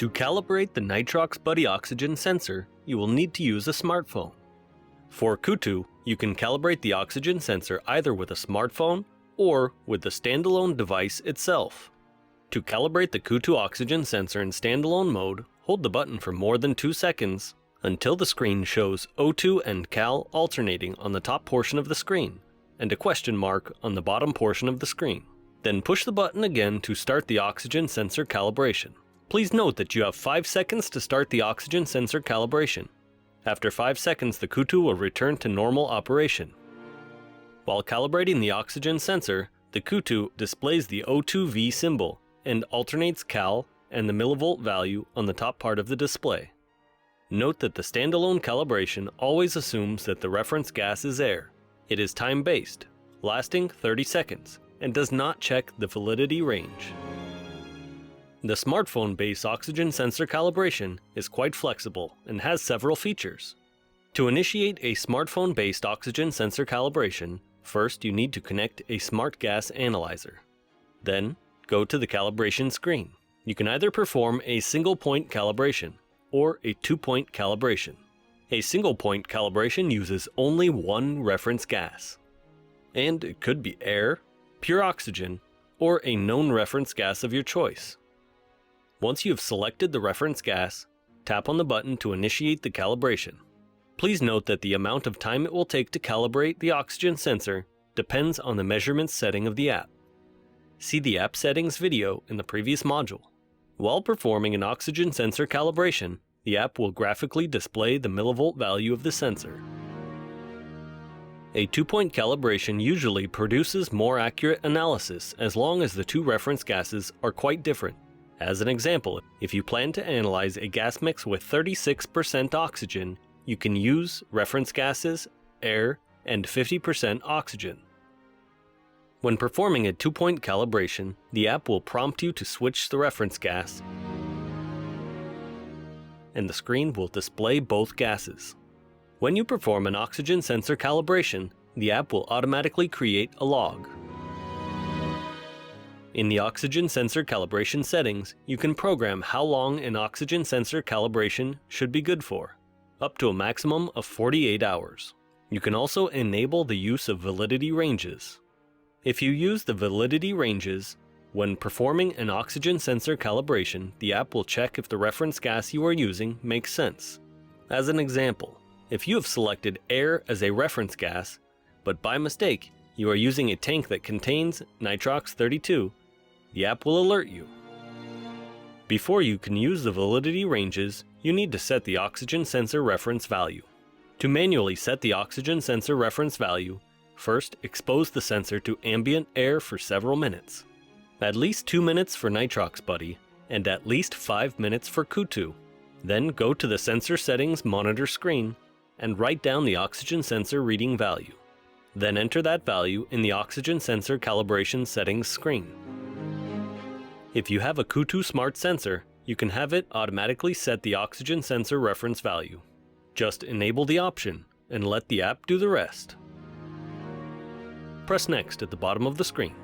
To calibrate the Nitroxbuddy oxygen sensor, you will need to use a smartphone. For Kutu, you can calibrate the oxygen sensor either with a smartphone or with the standalone device itself. To calibrate the Kutu oxygen sensor in standalone mode, hold the button for more than 2 seconds until the screen shows O2 and Cal alternating on the top portion of the screen and a question mark on the bottom portion of the screen. Then push the button again to start the oxygen sensor calibration. Please note that you have 5 seconds to start the oxygen sensor calibration. After 5 seconds, the Kutu will return to normal operation. While calibrating the oxygen sensor, the Kutu displays the O2V symbol and alternates Cal and the millivolt value on the top part of the display. Note that the standalone calibration always assumes that the reference gas is air. It is time-based, lasting 30 seconds, and does not check the validity range. The smartphone-based oxygen sensor calibration is quite flexible and has several features. To initiate a smartphone-based oxygen sensor calibration, first you need to connect a smart gas analyzer. Then, go to the calibration screen. You can either perform a single-point calibration or a 2-point calibration. A single-point calibration uses only one reference gas, and it could be air, pure oxygen, or a known reference gas of your choice. Once you have selected the reference gas, tap on the button to initiate the calibration. Please note that the amount of time it will take to calibrate the oxygen sensor depends on the measurement setting of the app. See the app settings video in the previous module. While performing an oxygen sensor calibration, the app will graphically display the millivolt value of the sensor. A 2-point calibration usually produces more accurate analysis as long as the two reference gases are quite different. As an example, if you plan to analyze a gas mix with 36% oxygen, you can use reference gases, air, and 50% oxygen. When performing a 2-point calibration, the app will prompt you to switch the reference gas, and the screen will display both gases. When you perform an oxygen sensor calibration, the app will automatically create a log. In the oxygen sensor calibration settings, you can program how long an oxygen sensor calibration should be good for, up to a maximum of 48 hours. You can also enable the use of validity ranges. If you use the validity ranges, when performing an oxygen sensor calibration, the app will check if the reference gas you are using makes sense. As an example, if you have selected air as a reference gas, but by mistake you are using a tank that contains nitrox 32, the app will alert you. Before you can use the validity ranges, you need to set the oxygen sensor reference value. To manually set the oxygen sensor reference value, first expose the sensor to ambient air for several minutes. At least 2 minutes for Nitroxbuddy, and at least 5 minutes for Kutu. Then go to the sensor settings monitor screen and write down the oxygen sensor reading value. Then enter that value in the oxygen sensor calibration settings screen. If you have a Kutu smart sensor, you can have it automatically set the oxygen sensor reference value. Just enable the option and let the app do the rest. Press Next at the bottom of the screen.